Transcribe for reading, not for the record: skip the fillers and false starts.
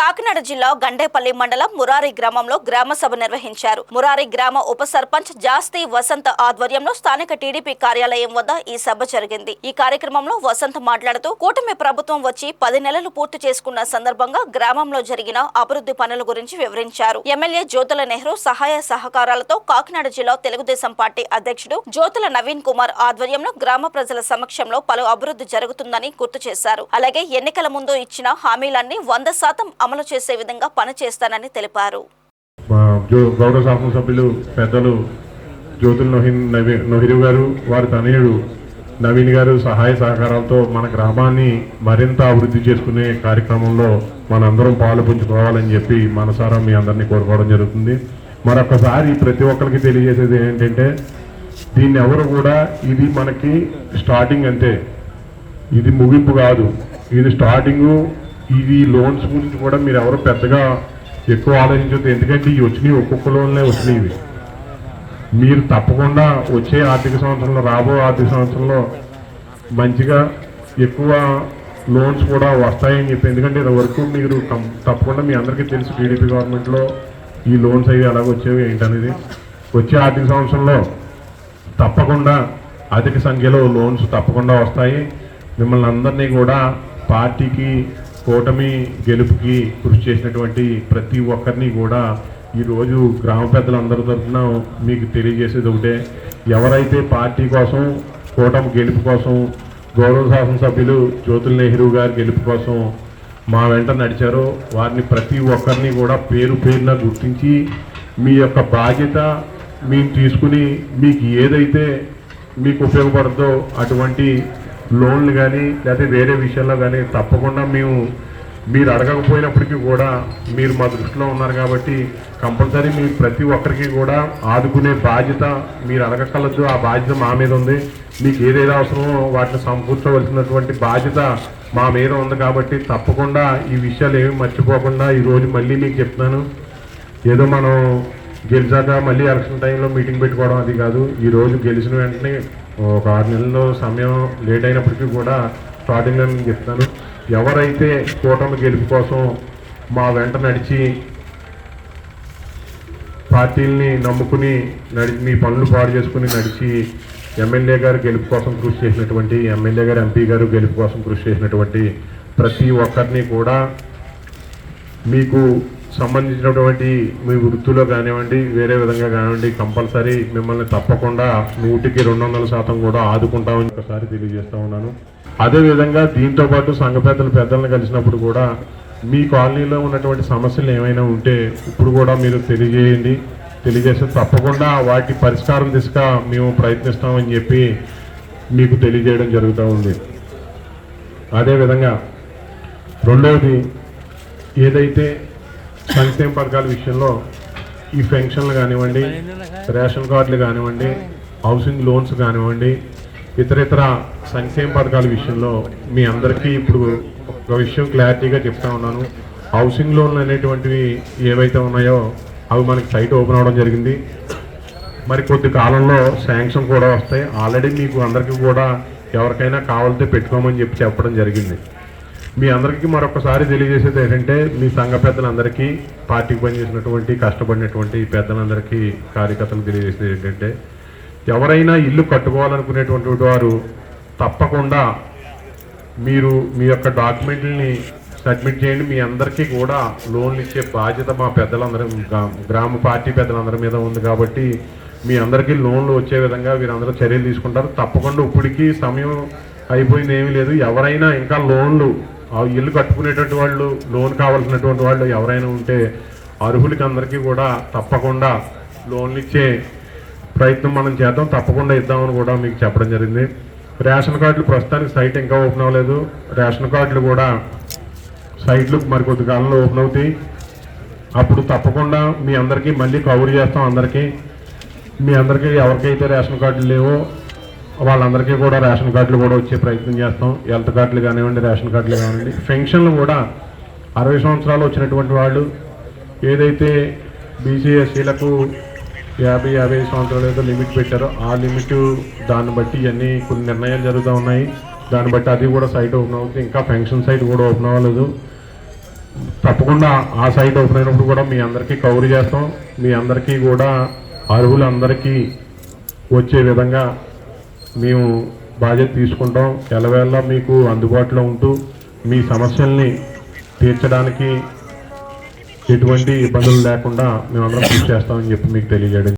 కాకినాడ జిల్లా గండేపల్లి మండలం మురారి గ్రామంలో గ్రామ సభ నిర్వహించారు. మురారి గ్రామ ఉప సర్పంచ్ జాస్తి వసంత ఆధ్వర్యంలో స్థానిక టీడీపీ కార్యాలయం వద్ద ఈ సభ జరిగింది. ఈ కార్యక్రమంలో వసంత మాట్లాడుతూ కూటమి ప్రభుత్వం వచ్చి 10 నెలలు పూర్తి చేసుకున్న సందర్భంగా గ్రామంలో జరిగిన అభివృద్ధి పనుల గురించి వివరించారు. ఎమ్మెల్యే జ్యోతుల నెహ్రూ సహాయ సహకారాలతో కాకినాడ జిల్లా తెలుగుదేశం పార్టీ అధ్యక్షుడు జ్యోతుల నవీన్ కుమార్ ఆధ్వర్యంలో గ్రామ ప్రజల సమక్షంలో పలు అభివృద్ధి జరుగుతుందని గుర్తు చేశారు. అలాగే ఎన్నికల ముందు ఇచ్చిన హామీలన్నీ 100% అమలు చేసే విధంగా పనిచేస్తానని తెలిపారు. గౌరవ శాసనసభ్యులు పెద్దలు జ్యోతుల నెహ్రూ గారు, వారి తనయుడు నవీన్ గారు సహాయ సహకారాలతో మన గ్రామాన్ని మరింత అభివృద్ధి చేసుకునే కార్యక్రమంలో మనందరం పాలు పంచుకోవాలని చెప్పి మనసారా మీ అందరినీ కోరుకోవడం జరుగుతుంది. మరొకసారి ప్రతి ఒక్కరికి తెలియజేసేది ఏంటంటే, దీన్ని ఎవరు కూడా ఇది మనకి స్టార్టింగ్ అంతే, ఇది ముగింపు కాదు, ఇది స్టార్టింగు. ఇది లోన్స్ గురించి కూడా మీరు ఎవరు పెద్దగా ఎక్కువ ఆలోచించవద్దు. ఎందుకంటే ఇవి వచ్చినాయి, ఒక్కొక్క లోన్లే వచ్చినాయి. మీరు తప్పకుండా వచ్చే ఆర్థిక సంవత్సరంలో, రాబో ఆర్థిక సంవత్సరంలో మంచిగా ఎక్కువ లోన్స్ కూడా వస్తాయని చెప్పి, ఎందుకంటే ఇంతవరకు మీరు తప్పకుండా మీ అందరికీ తెలుసు టీడీపీ గవర్నమెంట్లో ఈ లోన్స్ అవి ఎలాగ వచ్చేవి ఏంటనేది. వచ్చే ఆర్థిక సంవత్సరంలో తప్పకుండా అధిక సంఖ్యలో లోన్స్ తప్పకుండా వస్తాయి. మిమ్మల్ని అందరినీ కూడా పార్టీకి, కూటమి గెలుపుకి కృషి చేసినటువంటి ప్రతి ఒక్కరిని కూడా ఈరోజు గ్రామ పెద్దలందరి తరఫున మీకు తెలియజేసేది ఒకటే, ఎవరైతే పార్టీ కోసం, కూటమి గెలుపు కోసం, గౌరవ శాసనసభ్యులు జ్యోతుల నెహ్రూ గారి గెలుపు కోసం మా వెంట నడిచారో వారిని ప్రతి ఒక్కరిని కూడా పేరు పేరున గుర్తించి మీ యొక్క బాధ్యత మేము తీసుకుని మీకు ఏదైతే మీకు ఉపయోగపడుతుందో అటువంటి లోన్లు కానీ లేకపోతే వేరే విషయాల్లో కానీ తప్పకుండా మీరు అడగకపోయినప్పటికీ కూడా మీరు మా దృష్టిలో ఉన్నారు కాబట్టి కంపల్సరీ మీ ప్రతి ఒక్కరికి కూడా ఆదుకునే బాధ్యత, మీరు అడగకలదు, ఆ బాధ్యత మా మీద ఉంది. మీకు ఏదైతే అవసరమో వాటిని సమకూర్చవలసినటువంటి బాధ్యత మా మీద ఉంది. కాబట్టి తప్పకుండా ఈ విషయాలు ఏమి మర్చిపోకుండా ఈరోజు మళ్ళీ మీకు చెప్తున్నాను, ఏదో మనం గెలిచాక మళ్ళీ ఎలక్షన్ టైంలో మీటింగ్ పెట్టుకోవడం అది కాదు. ఈరోజు గెలిచిన వెంటనే ఒక 6 నెలల్లో సమయం లేట్ అయినప్పటికీ కూడా స్టార్టింగ్లో నేను చెప్తాను, ఎవరైతే కూటమి గెలుపు కోసం మా వెంట నడిచి పార్టీలని నమ్ముకుని మీ పనులు పాడు చేసుకుని నడిచి ఎమ్మెల్యే గారు గెలుపు కోసం కృషి చేసినటువంటి, ఎమ్మెల్యే గారు, ఎంపీ గారు గెలుపు కోసం కృషి చేసినటువంటి ప్రతి ఒక్కరిని కూడా మీకు సంబంధించినటువంటి మీ వృత్తిలో కానివ్వండి, వేరే విధంగా కానివ్వండి, కంపల్సరీ మిమ్మల్ని తప్పకుండా 100కి 200% కూడా ఆదుకుంటామని ఒకసారి తెలియజేస్తూ ఉన్నాను. అదేవిధంగా దీంతో పాటు సంఘ పెద్దలను కలిసినప్పుడు కూడా మీ కాలనీలో ఉన్నటువంటి సమస్యలు ఏమైనా ఉంటే ఇప్పుడు కూడా మీరు తెలియజేస్తే తప్పకుండా వాటి పరిష్కారం దిశగా మేము ప్రయత్నిస్తామని చెప్పి మీకు తెలియజేయడం జరుగుతూ ఉంది. అదేవిధంగా రెండవది, ఏదైతే సంక్షేమ పథకాల విషయంలో ఈ పెన్షన్లు కానివ్వండి, రేషన్ కార్డులు కానివ్వండి, హౌసింగ్ లోన్స్ కానివ్వండి, ఇతర సంక్షేమ పథకాల విషయంలో మీ అందరికీ ఇప్పుడు ఒక విషయం క్లారిటీగా చెప్తా ఉన్నాను. హౌసింగ్ లోన్లు అనేటువంటివి ఏవైతే ఉన్నాయో అవి మనకి సైట్ ఓపెన్ అవ్వడం జరిగింది. మరి కొద్ది కాలంలో శాంక్షన్ కూడా వస్తాయి. ఆల్రెడీ మీకు అందరికీ కూడా ఎవరికైనా కావాలితే పెట్టుకోమని చెప్పడం జరిగింది. మీ అందరికీ మరొకసారి తెలియజేసేది ఏంటంటే, మీ సంఘ పెద్దలందరికీ, పార్టీకి పనిచేసినటువంటి కష్టపడినటువంటి పెద్దలందరికీ, కార్యకర్తలకు తెలియజేసేది ఏంటంటే, ఎవరైనా ఇల్లు కట్టుకోవాలనుకునేటువంటి వారు తప్పకుండా మీరు మీ యొక్క డాక్యుమెంట్లని సబ్మిట్ చేయండి. మీ అందరికీ కూడా లోన్లు ఇచ్చే బాధ్యత మా పెద్దలందరూ, గ్రామ పార్టీ పెద్దలందరి మీద ఉంది. కాబట్టి మీ అందరికీ లోన్లు వచ్చే విధంగా వీరందరూ చర్యలు తీసుకుంటారు. తప్పకుండా ఇప్పటికీ సమయం అయిపోయింది, ఏమీ లేదు. ఎవరైనా ఇంకా లోన్లు, ఇల్లు కట్టుకునేటువంటి వాళ్ళు, లోన్ కావాల్సినటువంటి వాళ్ళు ఎవరైనా ఉంటే అర్హులకి అందరికీ కూడా తప్పకుండా లోన్లు ఇచ్చే ప్రయత్నం మనం చేద్దాం, తప్పకుండా ఇద్దామని కూడా మీకు చెప్పడం జరిగింది. రేషన్ కార్డులు ప్రస్తుతానికి సైట్ ఇంకా ఓపెన్ అవ్వలేదు. రేషన్ కార్డులు కూడా సైట్లు మరికొద్ది కాలంలో ఓపెన్ అవుతాయి. అప్పుడు తప్పకుండా మీ అందరికీ మళ్ళీ కవర్ చేస్తాం. మీ అందరికీ ఎవరికైతే రేషన్ కార్డులు లేవో వాళ్ళందరికీ కూడా రేషన్ కార్డులు కూడా వచ్చే ప్రయత్నం చేస్తాం. హెల్త్ కార్డులు కానివ్వండి, రేషన్ కార్డులు కానివ్వండి. పెన్షన్లు కూడా 60 సంవత్సరాలు వచ్చినటువంటి వాళ్ళు, ఏదైతే బీసీ ఎస్సీలకు 50-55 సంవత్సరాలు ఏదో లిమిట్ పెట్టారో ఆ లిమిట్, దాన్ని బట్టి ఇవన్నీ కొన్ని నిర్ణయాలు జరుగుతూ ఉన్నాయి. దాన్ని బట్టి అది కూడా సైట్ ఓపెన్ అవుతుంది. ఇంకా పెన్షన్ సైట్ కూడా ఓపెన్ అవ్వలేదు. తప్పకుండా ఆ సైట్ ఓపెన్ అయినప్పుడు కూడా మీ అందరికీ కవర్ చేస్తాం. మీ అందరికీ కూడా అర్హులందరికీ వచ్చే విధంగా మేము బాధ్యత తీసుకుంటాం. ఎల్లవేళ మీకు అందుబాటులో ఉంటూ మీ సమస్యల్ని తీర్చడానికి ఎటువంటి ఇబ్బందులు లేకుండా మేమందరం కృషి చేస్తామని చెప్పి మీకు తెలియజేయడం.